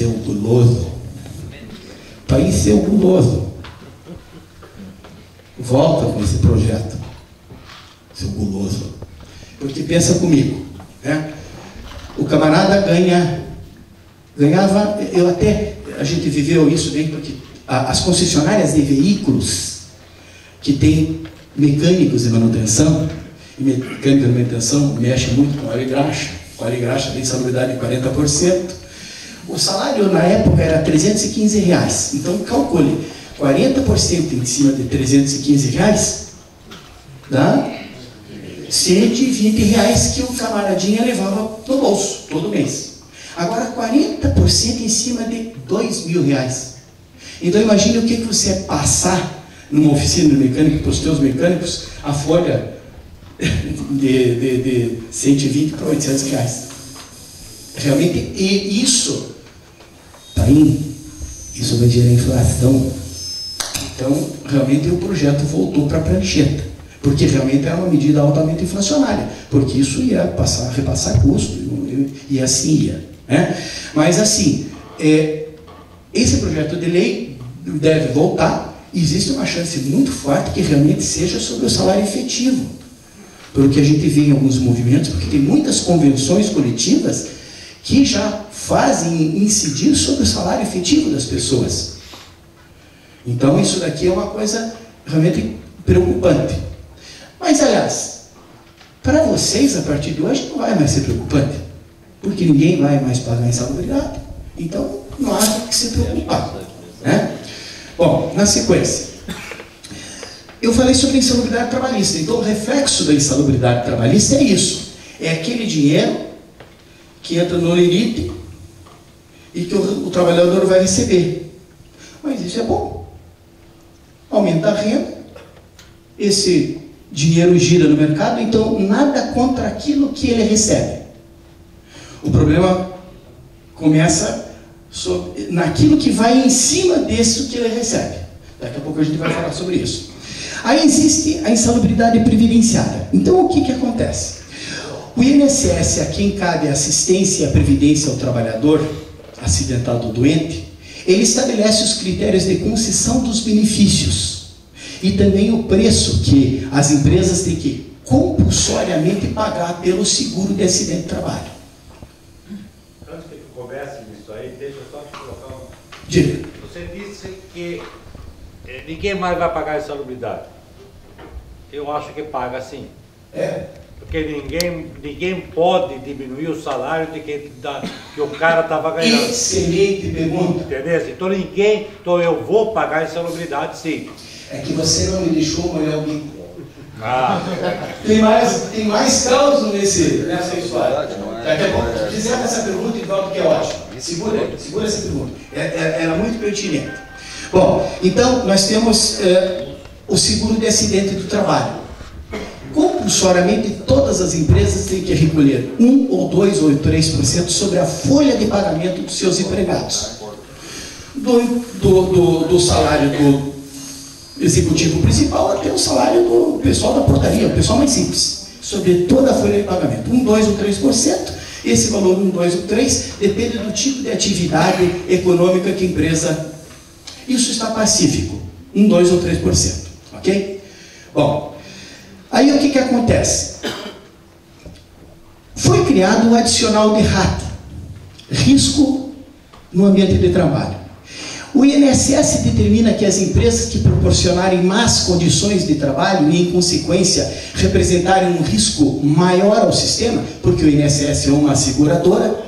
seu guloso. País seu guloso. Volta com esse projeto, seu guloso. Porque pensa comigo, né? O camarada ganhava, a gente viveu isso bem, porque as concessionárias de veículos que tem mecânicos de manutenção, e mecânico de manutenção mexe muito com óleo e graxa tem insalubridade de 40%. O salário na época era R$315. Então calcule, 40% em cima de R$315 dá R$120 que o camaradinha levava no bolso todo mês. Agora 40% em cima de R$2.000. Então imagine o que você passar numa oficina de mecânico para os teus mecânicos a folha de 120 para R$800. Realmente, e isso está indo, isso vai gerar inflação. Então, realmente o projeto voltou para a prancheta, porque realmente era uma medida altamente inflacionária, porque isso ia repassar custo, e assim ia. Né? Mas assim, esse projeto de lei deve voltar. Existe uma chance muito forte que realmente seja sobre o salário efetivo, pelo que a gente vê em alguns movimentos, porque tem muitas convenções coletivas que já fazem incidir sobre o salário efetivo das pessoas. Então isso daqui é uma coisa realmente preocupante. Mas aliás, para vocês a partir de hoje não vai mais ser preocupante, porque ninguém vai mais pagar insalubridade. Então não há que se preocupar, né? Bom, na sequência, eu falei sobre insalubridade trabalhista. Então, o reflexo da insalubridade trabalhista é isso. É aquele dinheiro que entra no limite e que o trabalhador vai receber. Mas isso é bom. Aumenta a renda, esse dinheiro gira no mercado, então nada contra aquilo que ele recebe. O problema começa naquilo que vai em cima desse que ele recebe. Daqui a pouco a gente vai falar sobre isso. Aí existe a insalubridade previdenciária. Então o que acontece? O INSS, a quem cabe a assistência e a previdência ao trabalhador acidentado ou doente, ele estabelece os critérios de concessão dos benefícios e também o preço que as empresas têm que compulsoriamente pagar pelo seguro de acidente de trabalho. Antes que tu comece nisso aí, deixa eu só te colocar um... Diga. Você disse que ninguém mais vai pagar a insalubridade. Eu acho que paga sim. Porque ninguém pode diminuir o salário de que o cara estava ganhando. Excelente pergunta. Entendeu? Então eu vou pagar a insalubridade sim. É que você não me deixou molhar o bico. Tem mais causa nessa história. Daqui a pouco, fizemos essa pergunta e volta, que é ótimo. Segura essa pergunta. Era muito pertinente. Bom, então nós temos o seguro de acidente do trabalho. Compulsoriamente, todas as empresas têm que recolher 1 ou 2 ou 3% sobre a folha de pagamento dos seus empregados. Do salário do executivo principal até o salário do pessoal da portaria, o pessoal mais simples, sobre toda a folha de pagamento. 1, 2 ou 3%. Esse valor 1, 2 ou 3 depende do tipo de atividade econômica que a empresa... Isso está pacífico. 1, 2 ou 3%. Ok? Bom, aí o que acontece? Foi criado o adicional de RAT, risco no ambiente de trabalho. O INSS determina que as empresas que proporcionarem más condições de trabalho e, em consequência, representarem um risco maior ao sistema, porque o INSS é uma seguradora,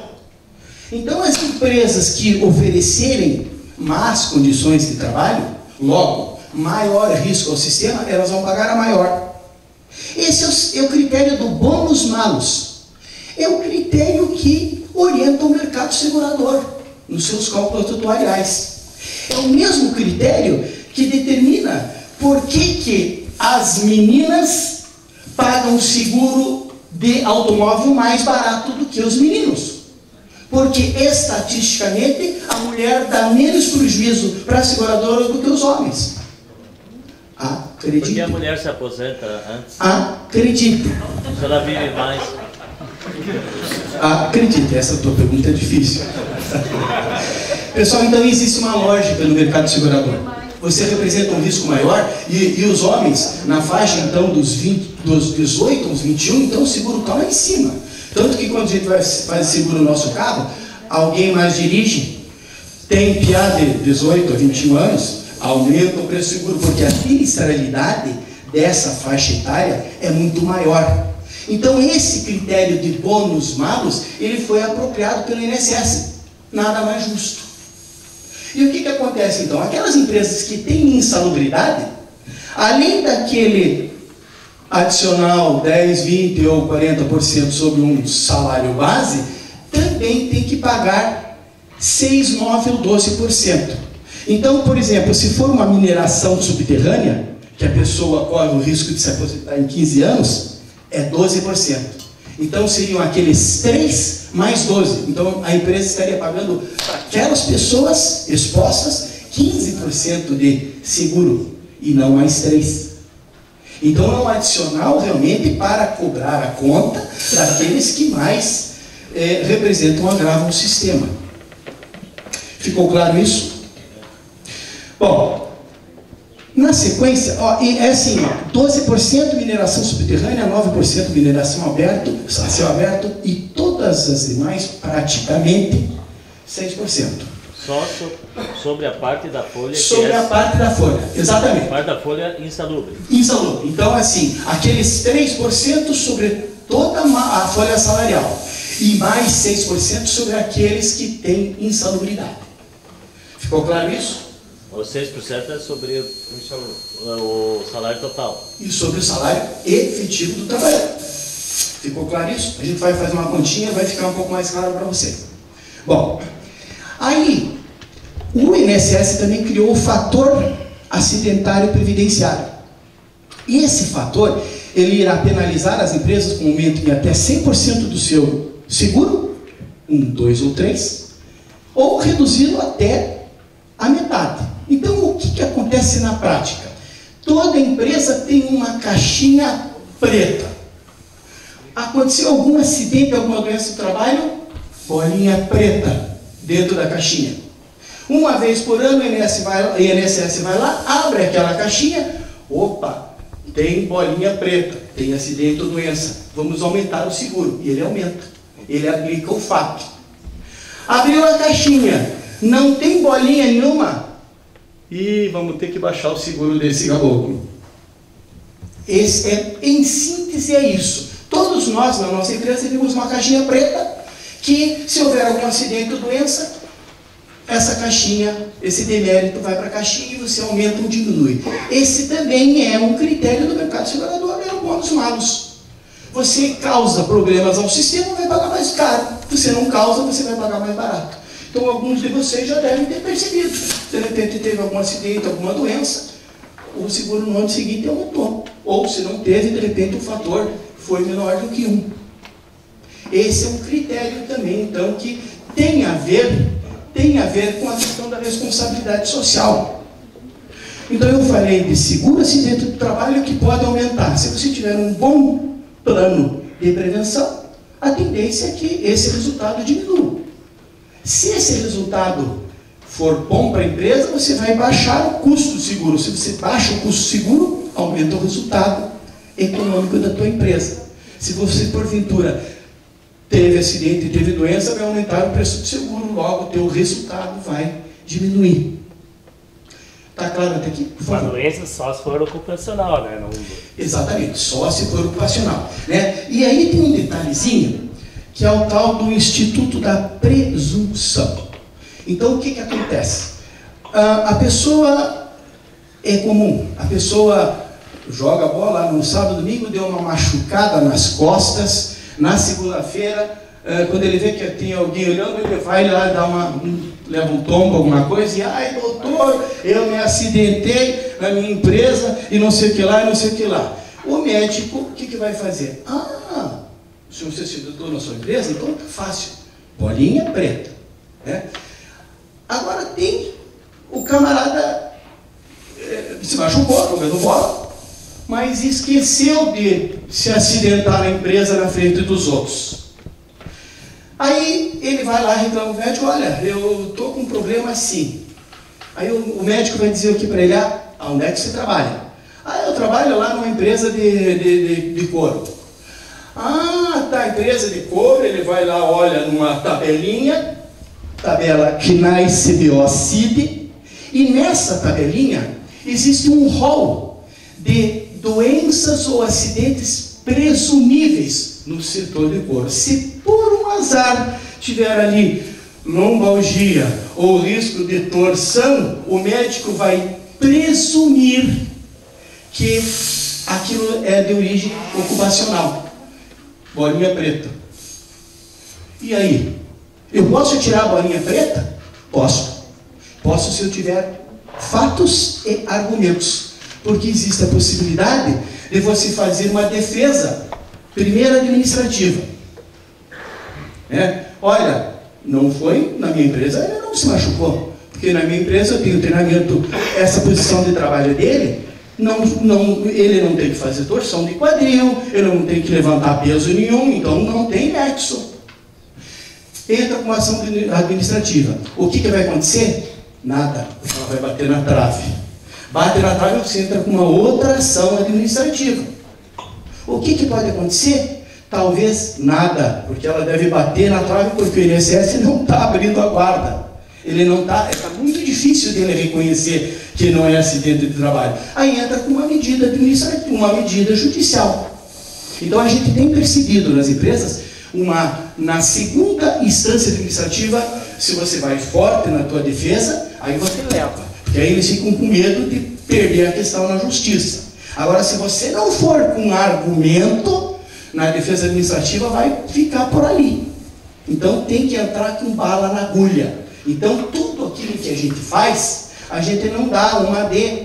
então as empresas que oferecerem más condições de trabalho, logo, maior risco ao sistema, elas vão pagar a maior. Esse é o critério do bônus malus. É o critério que orienta o mercado segurador nos seus cálculos atuariais. É o mesmo critério que determina por que as meninas pagam seguro de automóvel mais barato do que os meninos. Porque, estatisticamente, a mulher dá menos prejuízo para a seguradora do que os homens. Acredito. Porque a mulher se aposenta antes. Acredito. Se ela vive mais. Acredito. Essa tua pergunta é difícil. Pessoal, então existe uma lógica no mercado segurador. Você representa um risco maior e os homens, na faixa então dos 18 aos 21, então o seguro está lá em cima. Tanto que quando a gente faz seguro no nosso carro, alguém mais dirige, tem piá de 18 a 21 anos, aumenta o preço do seguro, porque a sinistralidade dessa faixa etária é muito maior. Então esse critério de bônus-malus, ele foi apropriado pelo INSS. Nada mais justo. E o que acontece então? Aquelas empresas que têm insalubridade, além daquele adicional 10, 20 ou 40% sobre um salário base, também tem que pagar 6, 9 ou 12%. Então, por exemplo, se for uma mineração subterrânea, que a pessoa corre o risco de se aposentar em 15 anos, é 12%. Então seriam aqueles 3 mais 12. Então a empresa estaria pagando para aquelas pessoas expostas 15% de seguro e não mais 3. Então é um adicional realmente para cobrar a conta daqueles que mais representam, agravam o sistema. Ficou claro isso? Bom, na sequência, é assim, 12% mineração subterrânea, 9% mineração a céu aberto e todas as demais praticamente 6%. Só sobre a parte da folha. Sobre a parte da folha, exatamente. A parte da folha insalubre. Insalubre. Então, assim, aqueles 3% sobre toda a folha salarial e mais 6% sobre aqueles que têm insalubridade. Ficou claro isso? Os 6% é sobre o salário total. E sobre o salário efetivo do trabalhador. Ficou claro isso? A gente vai fazer uma continha, vai ficar um pouco mais claro para você. Bom, aí o INSS também criou o fator acidentário previdenciário. E esse fator, ele irá penalizar as empresas com aumento em até 100% do seu seguro, 1, 2 ou 3, ou reduzi-lo até a metade. Então, o que acontece na prática? Toda empresa tem uma caixinha preta. Aconteceu algum acidente, alguma doença do trabalho? Bolinha preta dentro da caixinha. Uma vez por ano, o INSS vai lá, abre aquela caixinha. Opa, tem bolinha preta, tem acidente ou doença. Vamos aumentar o seguro. E ele aumenta. Ele aplica o fato. Abriu a caixinha, não tem bolinha nenhuma. E vamos ter que baixar o seguro desse caboclo. Em síntese, é isso. Todos nós, na nossa empresa, temos uma caixinha preta que, se houver algum acidente ou doença, essa caixinha, esse demérito vai para a caixinha e você aumenta ou diminui. Esse também é um critério do mercado segurador, é o bônus-malus. Você causa problemas ao sistema, vai pagar mais caro. Você não causa, você vai pagar mais barato. Então, alguns de vocês já devem ter percebido. De repente, teve algum acidente, alguma doença, o seguro no ano seguinte aumentou. Ou, se não teve, de repente, o fator foi menor do que 1. Esse é um critério também, então, que tem a ver com a questão da responsabilidade social. Então, eu falei de seguro acidente do trabalho que pode aumentar. Se você tiver um bom plano de prevenção, a tendência é que esse resultado diminua. Se esse resultado for bom para a empresa, você vai baixar o custo do seguro. Se você baixa o custo do seguro, aumenta o resultado econômico da tua empresa. Se você, porventura, teve acidente e teve doença, vai aumentar o preço do seguro, logo o teu resultado vai diminuir. Está claro até aqui? Uma doença só se for ocupacional, né? Não... Exatamente, só se for ocupacional. Né? E aí tem um detalhezinho, que é o tal do Instituto da Presunção. Então, o que acontece? A pessoa é comum, a pessoa joga a bola no sábado, domingo, deu uma machucada nas costas, na segunda-feira, quando ele vê que tem alguém olhando, ele vai lá dar leva um tombo, alguma coisa, e, ai, doutor, eu me acidentei na minha empresa, e não sei o que lá, e não sei o que lá. O médico, o que vai fazer? Se você se acidentou na sua empresa, então tá fácil. Bolinha preta. Né? Agora tem o camarada se machucou, jogando bola, mas esqueceu de se acidentar na empresa na frente dos outros. Aí ele vai lá, reclama o médico, olha, eu estou com um problema assim. Aí o médico vai dizer o que para ele? Onde é que você trabalha? Eu trabalho lá numa empresa de couro. Tá, empresa de couro, ele vai lá, olha numa tabelinha, tabela KNAI-CBO-CID, e nessa tabelinha existe um rol de doenças ou acidentes presumíveis no setor de couro. Se por um azar tiver ali lombalgia ou risco de torção, o médico vai presumir que aquilo é de origem ocupacional. Bolinha preta. E aí? Eu posso tirar a bolinha preta? Posso. Posso se eu tiver fatos e argumentos. Porque existe a possibilidade de você fazer uma defesa, primeiro administrativa. Olha, não foi na minha empresa, ele não se machucou. Porque na minha empresa eu tenho treinamento, essa posição de trabalho dele, ele não tem que fazer torção de quadril, ele não tem que levantar peso nenhum, então não tem nexo. Entra com uma ação administrativa. O que vai acontecer? Nada. Ela vai bater na trave. Bate na trave, você entra com uma outra ação administrativa. O que pode acontecer? Talvez nada, porque ela deve bater na trave porque o INSS não está abrindo a guarda. Ele não está muito difícil dele reconhecer que não é acidente de trabalho. Aí entra com uma medida administrativa, uma medida judicial. Então a gente tem percebido nas empresas, na segunda instância administrativa, se você vai forte na tua defesa, aí você leva. Porque aí eles ficam com medo de perder a questão na justiça. Agora, se você não for com argumento, na defesa administrativa vai ficar por ali. Então tem que entrar com bala na agulha. Então tudo aquilo que a gente faz, a gente não dá uma de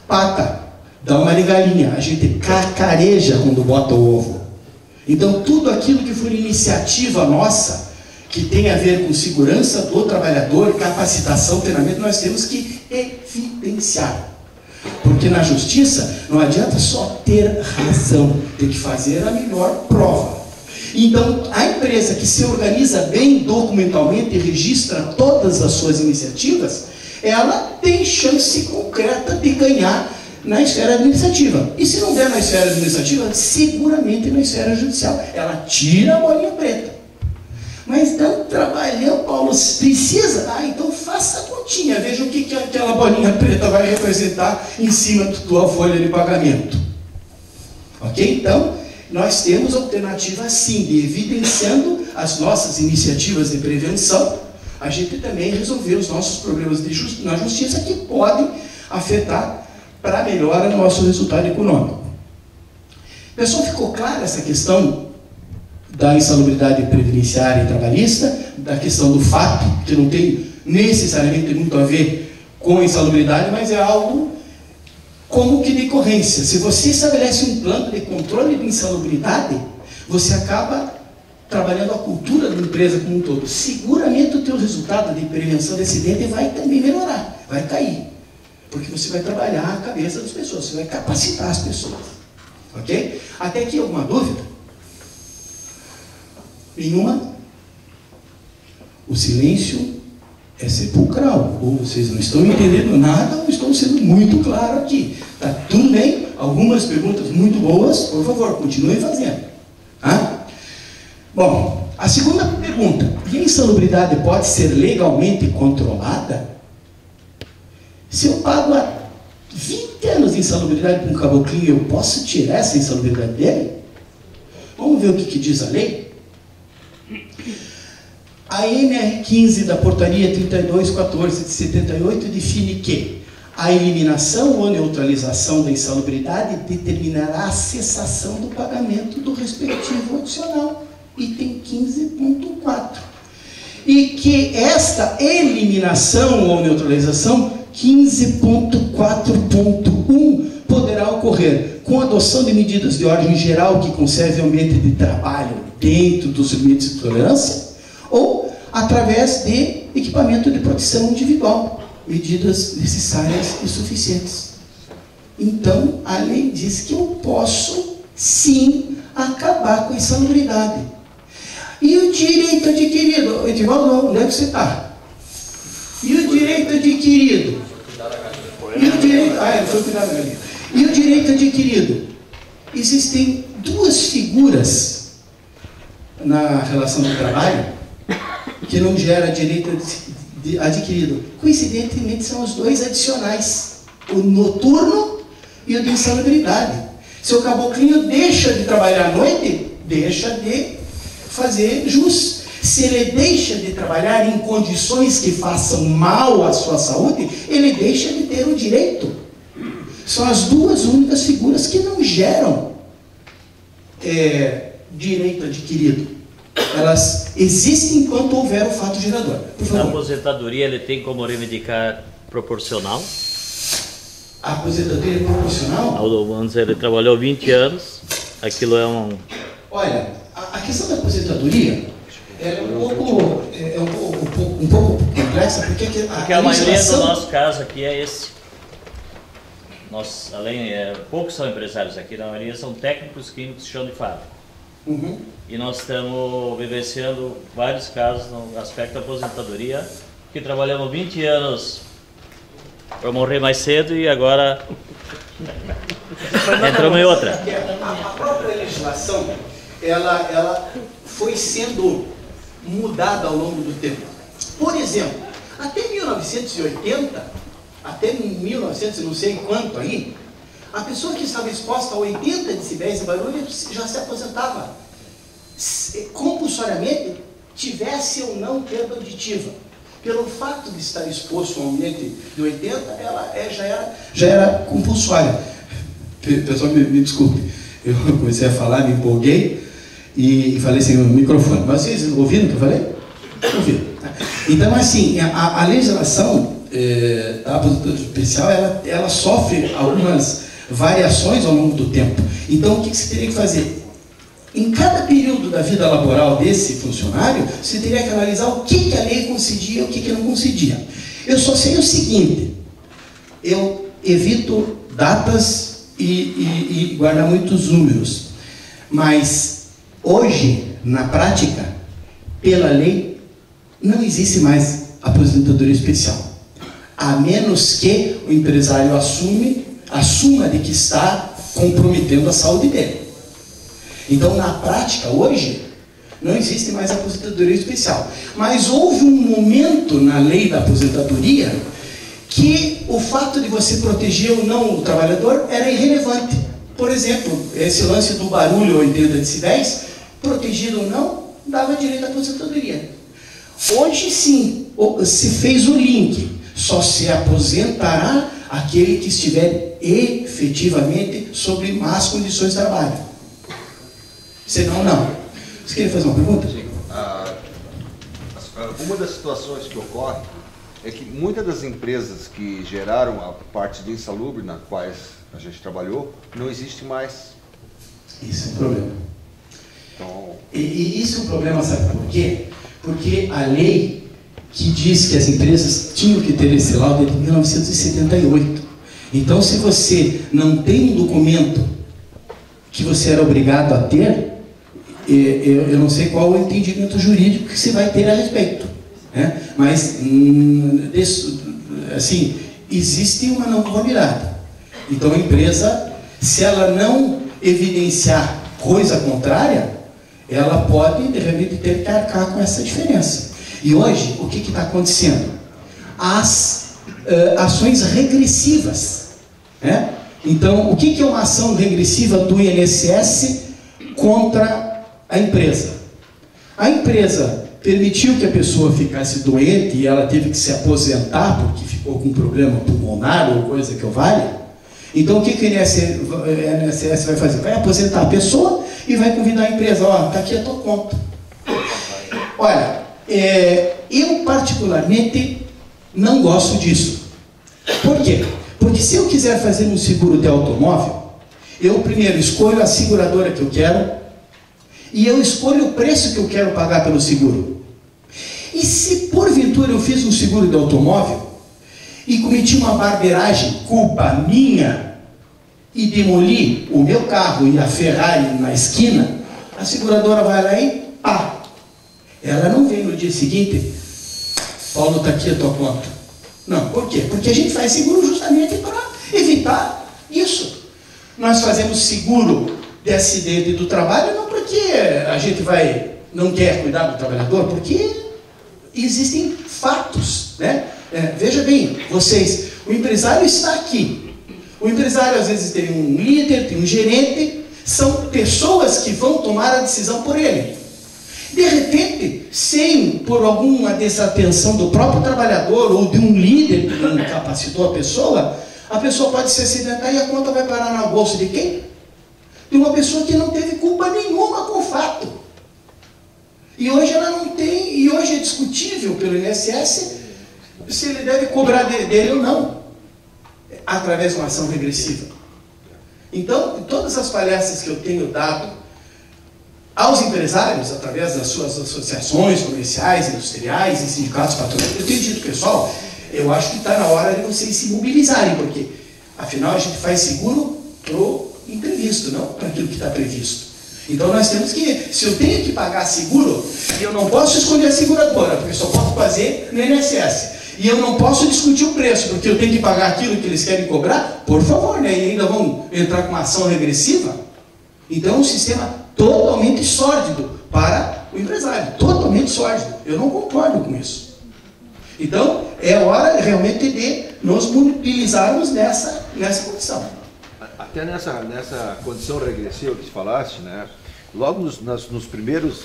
pata, dá uma de galinha. A gente cacareja quando bota o ovo. Então tudo aquilo que for iniciativa nossa, que tem a ver com segurança do trabalhador, capacitação, treinamento, nós temos que evidenciar. Porque na justiça não adianta só ter razão, tem que fazer a melhor prova. Então, a empresa que se organiza bem documentalmente e registra todas as suas iniciativas, ela tem chance concreta de ganhar na esfera administrativa. E se não der na esfera administrativa, seguramente na esfera judicial. Ela tira a bolinha preta. Mas dá um trabalhão, Paulo, precisa? Então faça a continha, veja o que aquela bolinha preta vai representar em cima da tua folha de pagamento. Ok? Então, nós temos alternativa sim, de evidenciando as nossas iniciativas de prevenção, a gente também resolver os nossos problemas na justiça que podem afetar para melhorar o nosso resultado econômico. Pessoal, ficou clara essa questão da insalubridade previdenciária e trabalhista, da questão do fato, que não tem necessariamente muito a ver com a insalubridade, mas é algo como que decorrência. Se você estabelece um plano de controle de insalubridade, você acaba trabalhando a cultura da empresa como um todo. Seguramente o teu resultado de prevenção de acidente vai também melhorar, vai cair. Porque você vai trabalhar a cabeça das pessoas, você vai capacitar as pessoas. Ok? Até aqui alguma dúvida? Nenhuma? O silêncio é sepulcral. Ou vocês não estão entendendo nada, ou estou sendo muito claro aqui. Tá tudo bem? Algumas perguntas muito boas, por favor, continuem fazendo. Bom, a segunda pergunta: e a insalubridade pode ser legalmente controlada? Se eu pago há 20 anos de insalubridade para um caboclinho, eu posso tirar essa insalubridade dele? Vamos ver o que diz a lei? A NR15 da Portaria 3214 de 78 define que a eliminação ou neutralização da insalubridade determinará a cessação do pagamento do respectivo adicional, item 15.4. E que esta eliminação ou neutralização, 15.4.1, poderá ocorrer com a adoção de medidas de ordem geral que conservem o ambiente de trabalho dentro dos limites de tolerância, ou através de equipamento de proteção individual, medidas necessárias e suficientes. Então, a lei diz que eu posso, sim, acabar com a insalubridade. E o direito adquirido? Edivaldo, onde é que você está? E o direito adquirido? E o direito... Ah, ele foi cuidar da galinha. E o direito adquirido? Existem duas figuras na relação do trabalho que não gera direito adquirido. Coincidentemente, são os dois adicionais. O noturno e o de insalubridade. Seu caboclinho deixa de trabalhar à noite, deixa de fazer jus. Se ele deixa de trabalhar em condições que façam mal à sua saúde, ele deixa de ter o direito. São as duas únicas figuras que não geram direito adquirido. Elas existem enquanto houver o fato gerador. Por favor. A aposentadoria ele tem como reivindicar proporcional? A aposentadoria é proporcional? Vamos dizer, ele trabalhou 20 anos, aquilo é um... Olha, a questão da aposentadoria é um pouco complexa, porque a maioria do nosso caso aqui é esse. Nós, poucos são empresários aqui, na maioria são técnicos químicos de chão de fábrica. Uhum. E nós estamos vivenciando vários casos no aspecto da aposentadoria, que trabalhamos 20 anos para morrer mais cedo e agora entramos em outra. A própria legislação, ela foi sendo mudada ao longo do tempo. Por exemplo, até 1980, até 1900 não sei quanto aí, a pessoa que estava exposta a 80 decibéis de barulho já se aposentava, compulsoriamente, tivesse ou não perda auditiva. Pelo fato de estar exposto a um ambiente de 80, ela já era compulsória. Pessoal, me desculpe, eu comecei a falar, me empolguei e falei sem o microfone. Mas vocês ouviram o que eu falei? Ouviram. Então, assim, a legislação da aposentadoria especial, ela sofre algumas variações ao longo do tempo. Então, o que você teria que fazer? Em cada período da vida laboral desse funcionário, você teria que analisar o que a lei concedia e o que não concedia. Eu só sei o seguinte: eu evito datas e guardar muitos números, mas hoje, na prática, pela lei, não existe mais aposentadoria especial, a menos que o empresário assuma de que está comprometendo a saúde dele. Então, na prática, hoje, não existe mais aposentadoria especial. Mas houve um momento na lei da aposentadoria que o fato de você proteger ou não o trabalhador era irrelevante. Por exemplo, esse lance do barulho 80 decibéis, protegido ou não, dava direito à aposentadoria. Hoje, sim, se fez o link. Só se aposentará aquele que estiver efetivamente sob más condições de trabalho. Senão, não. Você queria fazer uma pergunta? Sim. Uma das situações que ocorre é que muitas das empresas que geraram a parte de insalubre, na quais a gente trabalhou, não existe mais. Isso é um problema. Então... E isso é um problema, sabe por quê? Porque a lei que diz que as empresas tinham que ter esse laudo é de 1978. Então, se você não tem um documento que você era obrigado a ter, eu não sei qual o entendimento jurídico que você vai ter a respeito, né? Mas, assim, existe uma não conformidade. Então, a empresa, se ela não evidenciar coisa contrária, ela pode, de repente, ter que arcar com essa diferença. E hoje, o que está acontecendo? As ações regressivas, né? Então, o que é uma ação regressiva do INSS contra a empresa? A empresa permitiu que a pessoa ficasse doente e ela teve que se aposentar porque ficou com um problema pulmonar ou coisa que o valha. Então, o que o INSS vai fazer? Vai aposentar a pessoa e vai convidar a empresa: ó, está aqui a tua conta. Olha, eu particularmente não gosto disso. Por quê? Porque se eu quiser fazer um seguro de automóvel, eu primeiro escolho a seguradora que eu quero e eu escolho o preço que eu quero pagar pelo seguro. E se porventura eu fiz um seguro de automóvel e cometi uma barbeiragem, culpa minha, e demoli o meu carro e a Ferrari na esquina, a seguradora vai lá e Ela não vem no dia seguinte, Paulo, está aqui a tua conta. Não, por quê? Porque a gente faz seguro justamente para evitar isso. Nós fazemos seguro de acidente do trabalho não porque a gente não quer cuidar do trabalhador, porque existem fatos, né? Veja bem, vocês, o empresário está aqui. O empresário às vezes tem um líder, tem um gerente, são pessoas que vão tomar a decisão por ele. De repente, por alguma desatenção do próprio trabalhador ou de um líder que não capacitou a pessoa pode se acidentar e a conta vai parar na bolsa de quem? De uma pessoa que não teve culpa nenhuma com o fato. E hoje ela não tem, e hoje é discutível pelo INSS se ele deve cobrar dele ou não, através de uma ação regressiva. Então, todas as palestras que eu tenho dado aos empresários, através das suas associações comerciais, industriais e sindicatos patronais, eu tenho dito, pessoal, eu acho que está na hora de vocês se mobilizarem, porque, afinal, a gente faz seguro para o imprevisto, não para aquilo que está previsto. Então, nós temos que, se eu tenho que pagar seguro, eu não posso escolher a seguradora, porque só posso fazer no INSS. E eu não posso discutir o preço, porque eu tenho que pagar aquilo que eles querem cobrar, por favor, né? E ainda vão entrar com uma ação regressiva. Então, é um sistema totalmente sórdido para o empresário, totalmente sórdido. Eu não concordo com isso. Então, é hora realmente de nos mobilizarmos nessa condição. Até nessa condição regressiva que você falaste, né? Logo nos primeiros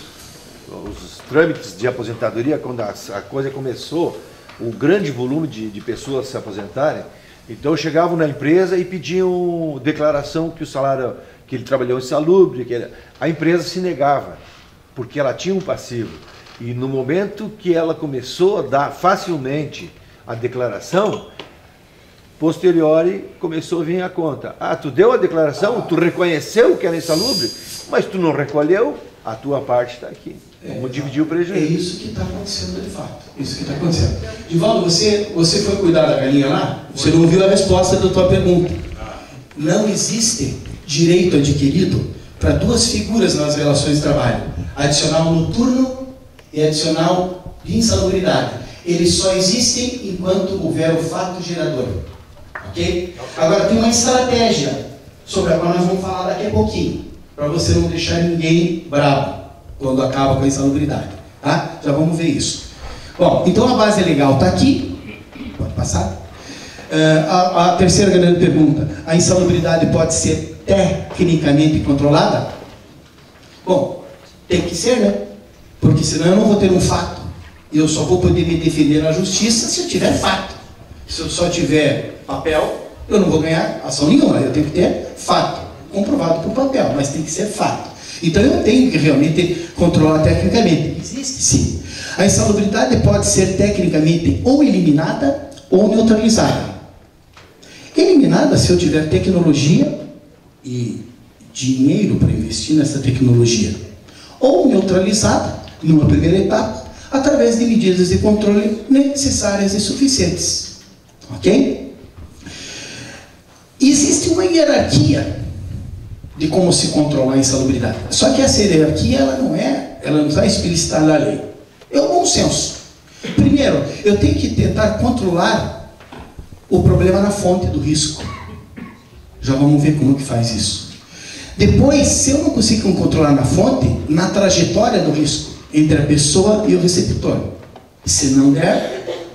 os trâmites de aposentadoria, quando a coisa começou, o grande volume de pessoas se aposentarem, então chegavam na empresa e pediam declaração que o salário que ele trabalhou insalubre, a empresa se negava, porque ela tinha um passivo. E no momento que ela começou a dar facilmente a declaração, posteriori começou a vir a conta. Ah, tu deu a declaração, tu reconheceu que era insalubre, mas tu não recolheu, a tua parte está aqui. Vamos dividir o prejuízo. É isso que está acontecendo de fato. Isso que está acontecendo. Divaldo, você foi cuidar da galinha lá? Você não ouviu a resposta da tua pergunta. Não existe direito adquirido para duas figuras nas relações de trabalho: adicional noturno e adicional de insalubridade. Eles só existem enquanto houver o fato gerador. Ok? Agora tem uma estratégia sobre a qual nós vamos falar daqui a pouquinho, para você não deixar ninguém bravo quando acaba com a insalubridade. Tá? Já vamos ver isso. Bom, então a base legal está aqui. Pode passar. A terceira grande pergunta: a insalubridade pode ser tecnicamente controlada? Bom, tem que ser, né? Porque senão eu não vou ter um fato. E eu só vou poder me defender na justiça se eu tiver fato. Se eu só tiver papel, eu não vou ganhar ação nenhuma. Eu tenho que ter fato, comprovado por papel, mas tem que ser fato. Então eu tenho que realmente controlar tecnicamente. Existe sim. A insalubridade pode ser tecnicamente ou eliminada ou neutralizada. Eliminada se eu tiver tecnologia e dinheiro para investir nessa tecnologia. Ou neutralizada, numa primeira etapa, através de medidas de controle necessárias e suficientes. Ok? Existe uma hierarquia de como se controlar a insalubridade. Só que essa hierarquia ela não está explicitada na lei. É o bom senso. Primeiro, eu tenho que tentar controlar o problema na fonte do risco. Já vamos ver como que faz isso. Depois, se eu não consigo controlar na fonte, na trajetória do risco entre a pessoa e o receptor. Se não der,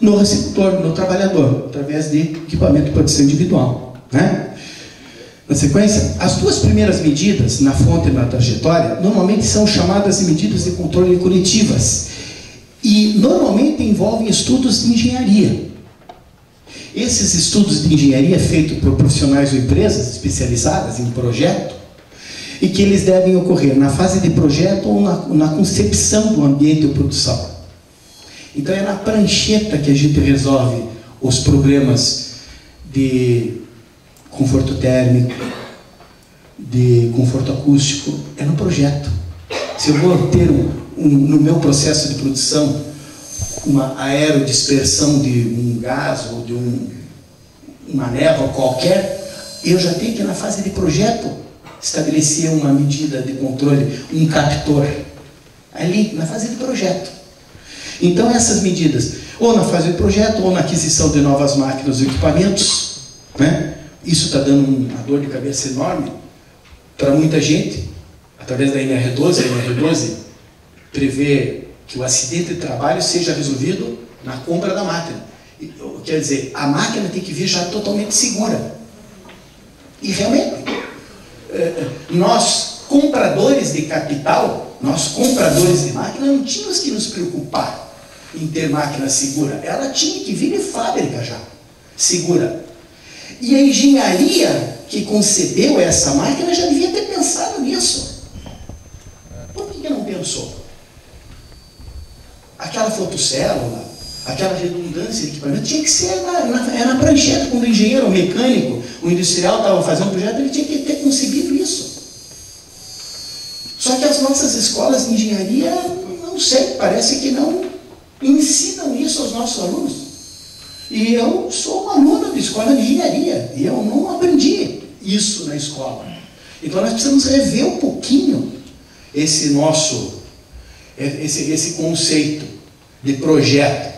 no receptor, no trabalhador, através de equipamento de proteção individual. Né? Na sequência, as duas primeiras medidas, na fonte e na trajetória, normalmente são chamadas de medidas de controle coletivas e normalmente envolvem estudos de engenharia. Esses estudos de engenharia feitos por profissionais ou empresas especializadas em projeto e que eles devem ocorrer na fase de projeto ou na concepção do ambiente ou produção. Então é na prancheta que a gente resolve os problemas de conforto térmico, de conforto acústico, é no projeto. Se eu vou ter no meu processo de produção uma aerodispersão de um gás ou de uma névoa qualquer, eu já tenho que na fase de projeto estabelecer uma medida de controle, um captor. ali na fase de projeto. Então essas medidas, ou na fase de projeto, ou na aquisição de novas máquinas e equipamentos, né? Isso está dando uma dor de cabeça enorme para muita gente, através da NR12. A NR12 prevê que o acidente de trabalho seja resolvido na compra da máquina. Quer dizer, a máquina tem que vir já totalmente segura. E realmente, nós, compradores de capital, nós, compradores de máquina, não tínhamos que nos preocupar em ter máquina segura. Ela tinha que vir de fábrica já, segura. E a engenharia que concebeu essa máquina já devia ter pensado nisso. Por que não pensou? Aquela fotocélula, aquela redundância de equipamento tinha que ser na prancheta. Quando o engenheiro, o mecânico, o industrial estava fazendo um projeto, ele tinha que ter concebido isso. Só que as nossas escolas de engenharia, não sei, parece que não ensinam isso aos nossos alunos. E eu sou um aluno de escola de engenharia, e eu não aprendi isso na escola. Então nós precisamos rever um pouquinho esse conceito de projeto.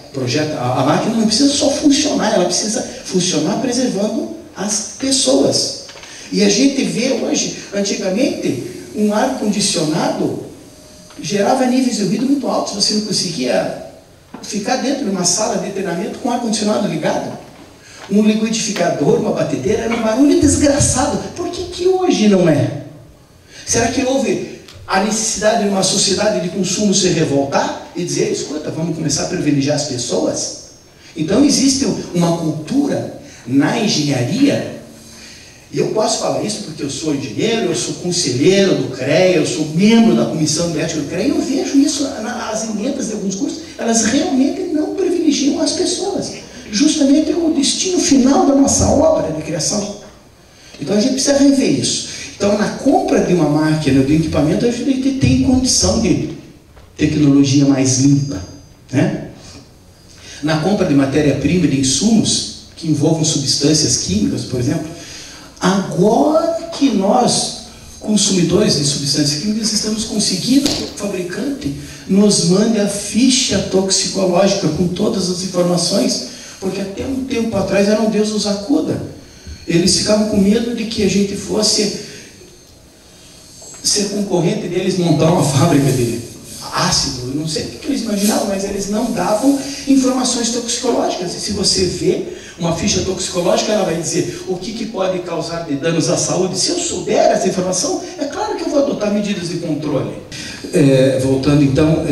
A máquina não precisa só funcionar, ela precisa funcionar preservando as pessoas. E a gente vê hoje, antigamente, um ar-condicionado gerava níveis de ruído muito altos, você não conseguia ficar dentro de uma sala de treinamento com o ar-condicionado ligado. Um liquidificador, uma batedeira, era um barulho desgraçado. Por que hoje não é? Será que houve a necessidade de uma sociedade de consumo se revoltar e dizer, escuta, vamos começar a privilegiar as pessoas? Então existe uma cultura na engenharia, e eu posso falar isso porque eu sou engenheiro, eu sou conselheiro do CREA, eu sou membro da comissão de ética do CREA, e eu vejo isso nas emendas de alguns cursos, elas realmente não privilegiam as pessoas. Justamente é o destino final da nossa obra de criação. Então a gente precisa rever isso. Então, na compra de uma máquina, de um equipamento, a gente tem condição de tecnologia mais limpa, né? Na compra de matéria-prima e de insumos, que envolvam substâncias químicas, por exemplo, agora que nós, consumidores de substâncias químicas, estamos conseguindo que o fabricante nos mande a ficha toxicológica com todas as informações, porque até um tempo atrás era um Deus nos acuda. Eles ficavam com medo de que a gente fosse ser concorrente deles, montar uma fábrica de ácido, não sei o que eles imaginavam, mas eles não davam informações toxicológicas. E se você vê uma ficha toxicológica, ela vai dizer o que pode causar de danos à saúde. Se eu souber essa informação, é claro que eu vou adotar medidas de controle. Voltando então,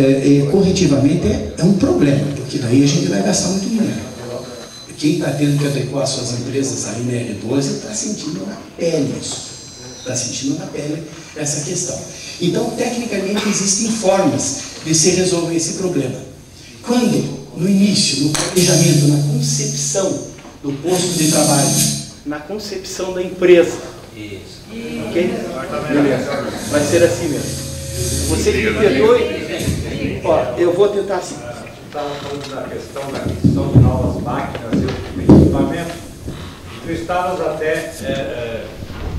corretivamente é um problema, porque daí a gente vai gastar muito dinheiro. Quem está tendo que adequar suas empresas à NR12 está sentindo na pele isso. Está sentindo na pele essa questão. Então, tecnicamente, existem formas de se resolver esse problema. Quando, no início, no planejamento, na concepção do posto de trabalho, na concepção da empresa, ok? Beleza. Vai ser assim mesmo. Você que me perdoe, ó, eu vou tentar assim. Estava falando da questão da aquisição de novas máquinas e equipamentos. Tu estavas até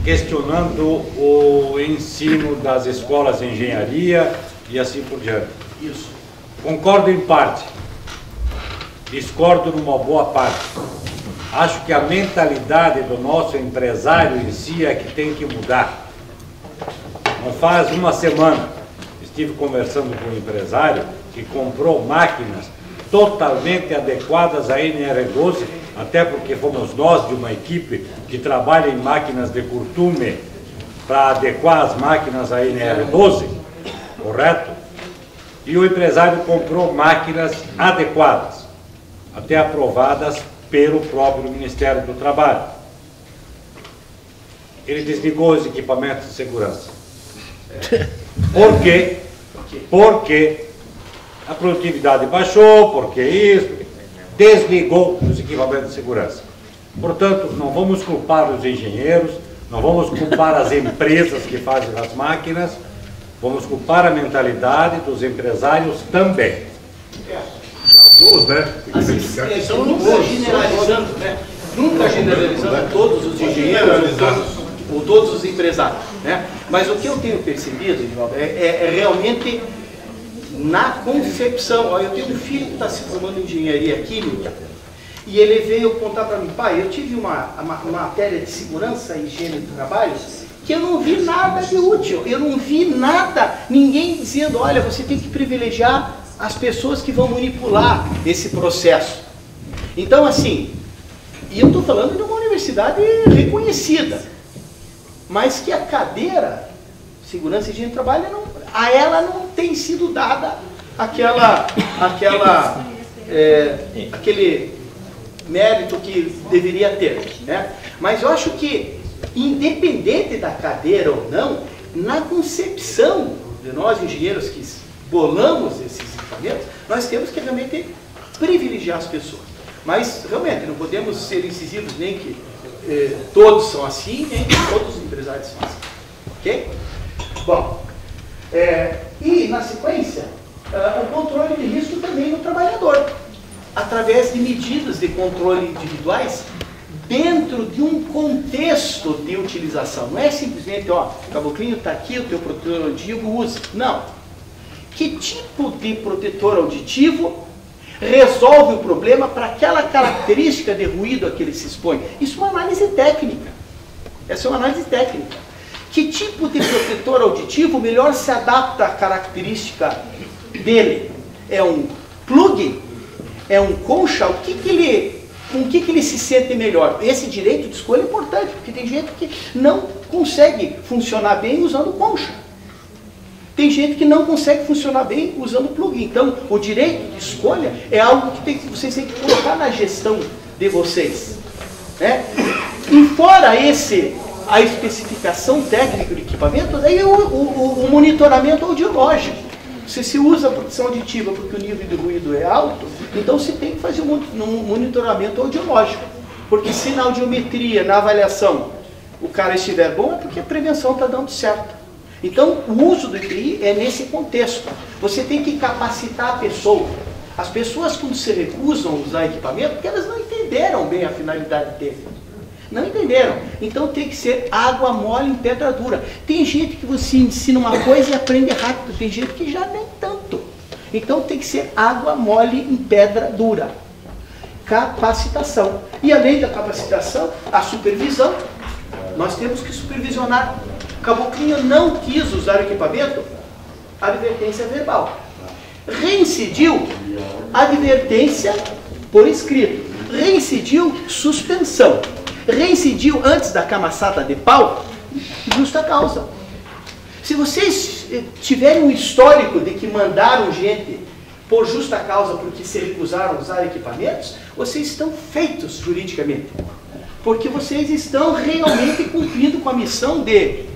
questionando o ensino das escolas de engenharia e assim por diante. Isso. Concordo em parte, discordo numa boa parte. Acho que a mentalidade do nosso empresário em si é que tem que mudar. Não faz uma semana, estive conversando com um empresário que comprou máquinas totalmente adequadas à NR12, até porque fomos nós de uma equipe que trabalha em máquinas de curtume para adequar as máquinas à NR12, correto? E o empresário comprou máquinas adequadas, até aprovadas pelo próprio Ministério do Trabalho. Ele desligou os equipamentos de segurança. Por quê? Porque a produtividade baixou, porque isso, desligou os equipamentos de segurança. Portanto, não vamos culpar os engenheiros, não vamos culpar as empresas que fazem as máquinas, vamos culpar a mentalidade dos empresários também. Então, nunca generalizando, né? Nunca generalizando todos os engenheiros ou todos os empresários, né? Mas o que eu tenho percebido, é realmente na concepção. Ó, eu tenho um filho que está se formando em engenharia química, e ele veio contar para mim: pai, eu tive uma matéria de segurança e higiene do trabalho que eu não vi nada de útil, eu não vi nada, ninguém dizendo, olha, você tem que privilegiar as pessoas que vão manipular esse processo. Então, assim, e eu estou falando de uma universidade reconhecida, mas que a cadeira segurança e higiene do trabalho, a ela não tem sido dada aquele mérito que deveria ter, né? Mas eu acho que, independente da cadeira ou não, na concepção de nós engenheiros que bolamos esses equipamentos, nós temos que realmente privilegiar as pessoas. Mas realmente não podemos ser incisivos nem que todos são assim, nem que todos os empresários são assim. Ok? Bom, e na sequência, o controle de risco também no trabalhador, através de medidas de controle individuais dentro de um contexto de utilização. Não é simplesmente, ó, o caboclinho está aqui, o teu protetor auditivo usa. Não. Que tipo de protetor auditivo resolve o problema para aquela característica de ruído a que ele se expõe? Isso é uma análise técnica. Essa é uma análise técnica. Que tipo de protetor auditivo melhor se adapta à característica dele? É um plug? É um concha? Com o que ele se sente melhor? Esse direito de escolha é importante, porque tem gente que não consegue funcionar bem usando concha. Tem gente que não consegue funcionar bem usando plug. Então, o direito de escolha é algo que vocês têm que colocar na gestão de vocês, né? E fora a especificação técnica do equipamento, daí o monitoramento audiológico. Se se usa a proteção auditiva porque o nível de ruído é alto, então se tem que fazer um monitoramento audiológico. Porque se na audiometria, na avaliação, o cara estiver bom, é porque a prevenção está dando certo. Então, o uso do EPI é nesse contexto. Você tem que capacitar a pessoa. As pessoas, quando se recusam a usar equipamento, porque elas não entenderam bem a finalidade dele. Não entenderam. Então tem que ser água mole em pedra dura. Tem gente que você ensina uma coisa e aprende rápido. Tem gente que já nem tanto. Então tem que ser água mole em pedra dura. Capacitação. E além da capacitação, a supervisão. Nós temos que supervisionar. O caboclinho não quis usar o equipamento, advertência verbal. Reincidiu, advertência por escrito. Reincidiu, suspensão. Reincidiu antes da camaçada de pau, justa causa. Se vocês tiverem um histórico de que mandaram gente por justa causa porque se recusaram a usar equipamentos, vocês estão feitos juridicamente. Porque vocês estão realmente cumprindo com a missão de